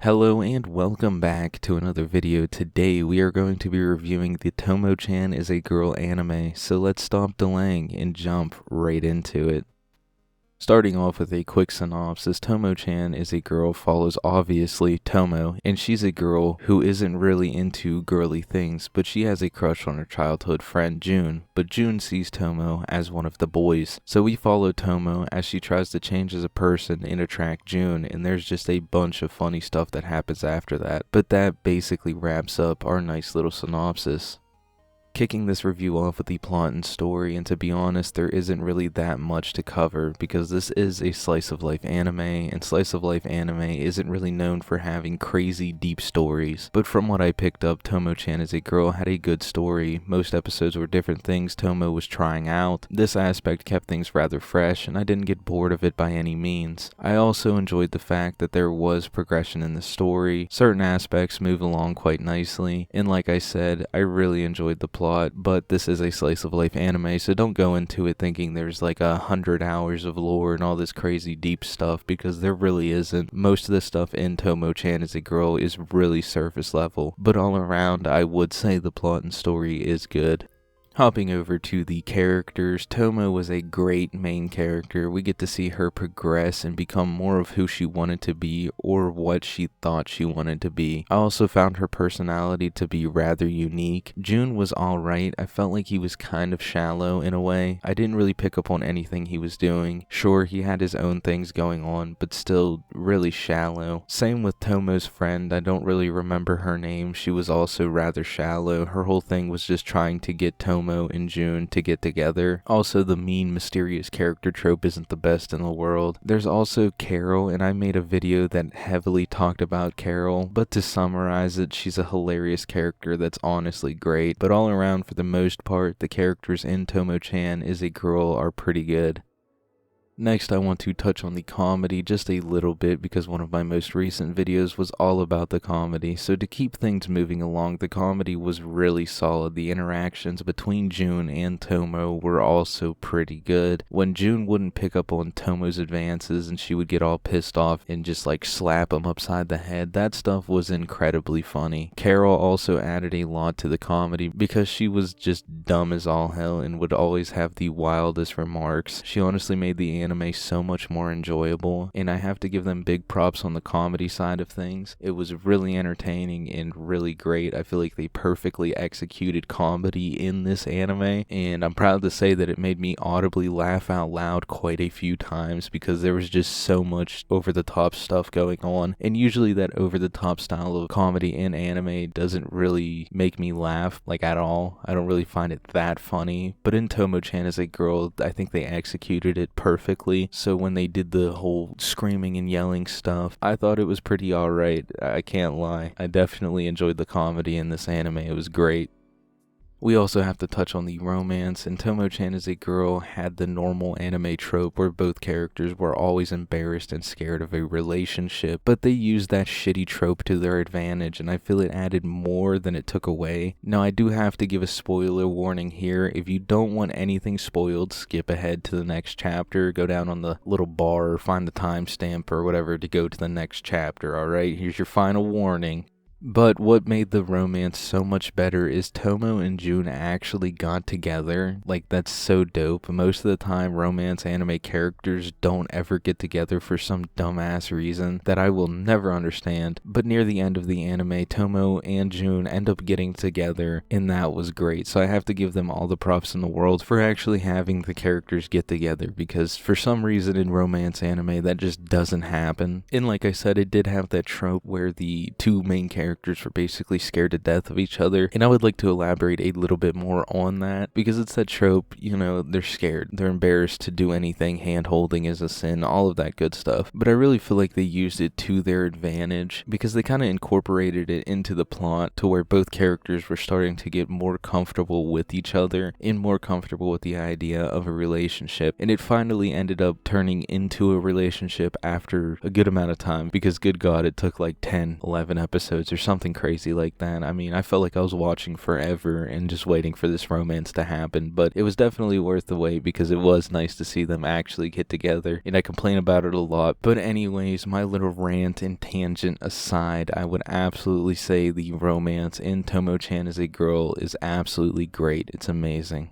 Hello and welcome back to another video. Today we are going to be reviewing the Tomo-chan is a Girl anime, so let's stop delaying and jump right into it. Starting off with a quick synopsis, Tomo-chan is a girl follows obviously Tomo, and she's a girl who isn't really into girly things, but she has a crush on her childhood friend June, but June sees Tomo as one of the boys. So we follow Tomo as she tries to change as a person and attract June, and there's just a bunch of funny stuff that happens after that, but that basically wraps up our nice little synopsis. Kicking this review off with the plot and story, and to be honest, there isn't really that much to cover because this is a slice of life anime, and slice of life anime isn't really known for having crazy deep stories. But from what I picked up, Tomo-chan is a Girl had a good story. Most episodes were different things Tomo was trying out. This aspect kept things rather fresh, and I didn't get bored of it by any means. I also enjoyed the fact that there was progression in the story. Certain aspects move along quite nicely, and like I said, I really enjoyed the plot, but this is a slice of life anime, so don't go into it thinking there's like 100 hours of lore and all this crazy deep stuff, because there really isn't. Most of the stuff in Tomo-chan is a Girl is really surface level, but all around I would say the plot and story is good. Hopping over to the characters, Tomo was a great main character. We get to see her progress and become more of who she wanted to be or what she thought she wanted to be. I also found her personality to be rather unique. June was alright. I felt like he was kind of shallow in a way. I didn't really pick up on anything he was doing. Sure, he had his own things going on, but still really shallow. Same with Tomo's friend. I don't really remember her name. She was also rather shallow. Her whole thing was just trying to get Tomo and June to get together. Also, the mean, mysterious character trope isn't the best in the world. There's also Carol, and I made a video that heavily talked about Carol, but to summarize it, she's a hilarious character that's honestly great. But all around, for the most part, the characters in Tomo-chan is a Girl are pretty good. Next, I want to touch on the comedy just a little bit because one of my most recent videos was all about the comedy. So to keep things moving along, the comedy was really solid. The interactions between June and Tomo were also pretty good. When June wouldn't pick up on Tomo's advances and she would get all pissed off and just like slap him upside the head, that stuff was incredibly funny. Carol also added a lot to the comedy because she was just dumb as all hell and would always have the wildest remarks. She honestly made the anime so much more enjoyable, and I have to give them big props on the comedy side of things. It was really entertaining and really great. I feel like they perfectly executed comedy in this anime, and I'm proud to say that it made me audibly laugh out loud quite a few times because there was just so much over-the-top stuff going on, and usually that over-the-top style of comedy in anime doesn't really make me laugh like at all. I don't really find it that funny, but in Tomo-chan as a Girl, I think they executed it perfectly. So when they did the whole screaming and yelling stuff, I thought it was pretty alright. I can't lie. I definitely enjoyed the comedy in this anime. It was great. We also have to touch on the romance, and Tomo-chan as a Girl had the normal anime trope where both characters were always embarrassed and scared of a relationship, but they used that shitty trope to their advantage, and I feel it added more than it took away. Now, I do have to give a spoiler warning here. If you don't want anything spoiled, skip ahead to the next chapter, go down on the little bar, or find the timestamp or whatever to go to the next chapter, alright? Here's your final warning. But what made the romance so much better is Tomo and June actually got together. Like, that's so dope. Most of the time, romance anime characters don't ever get together for some dumbass reason that I will never understand. But near the end of the anime, Tomo and June end up getting together, and that was great. So I have to give them all the props in the world for actually having the characters get together, because for some reason in romance anime, that just doesn't happen. And like I said, it did have that trope where the two main characters were basically scared to death of each other, and I would like to elaborate a little bit more on that, because it's that trope, you know, they're scared, they're embarrassed to do anything, hand-holding is a sin, all of that good stuff, but I really feel like they used it to their advantage, because they kind of incorporated it into the plot to where both characters were starting to get more comfortable with each other, and more comfortable with the idea of a relationship, and it finally ended up turning into a relationship after a good amount of time, because good god, it took like 10, 11 episodes or something crazy like that. I mean, I felt like I was watching forever and just waiting for this romance to happen, but it was definitely worth the wait because it was nice to see them actually get together, and I complain about it a lot. But anyways, my little rant and tangent aside, I would absolutely say the romance in Tomo-chan as a Girl is absolutely great. It's amazing.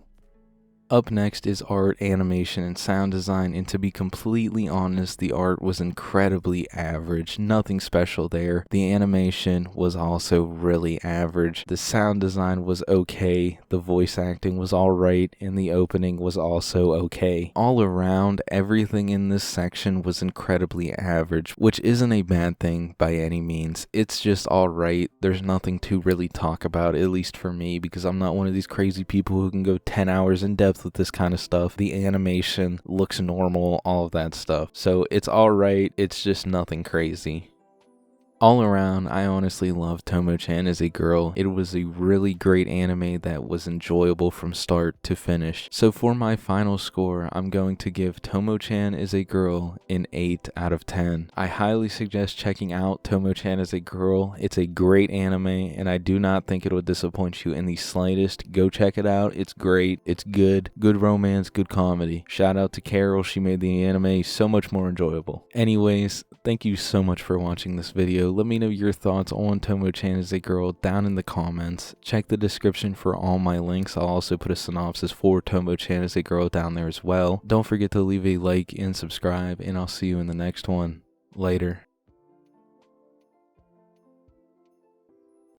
Up next is art, animation, and sound design, and to be completely honest, the art was incredibly average, nothing special there. The animation was also really average. The sound design was okay, the voice acting was alright, and the opening was also okay. All around, everything in this section was incredibly average, which isn't a bad thing by any means. It's just alright. There's nothing to really talk about, at least for me, because I'm not one of these crazy people who can go 10 hours in depth with this kind of stuff. The animation looks normal, all of that stuff. So it's alright, it's just nothing crazy. All around, I honestly love Tomo-chan as a Girl. It was a really great anime that was enjoyable from start to finish. So for my final score, I'm going to give Tomo-chan as a Girl an 8 out of 10. I highly suggest checking out Tomo-chan as a Girl. It's a great anime, and I do not think it would disappoint you in the slightest. Go check it out. It's great. It's good. Good romance, good comedy. Shout out to Carol. She made the anime so much more enjoyable. Anyways, thank you so much for watching this video. Let me know your thoughts on Tomo-chan as a Girl down in the comments. Check the description for all my links. I'll also put a synopsis for Tomo-chan as a Girl down there as well. Don't forget to leave a like and subscribe, and I'll see you in the next one. Later.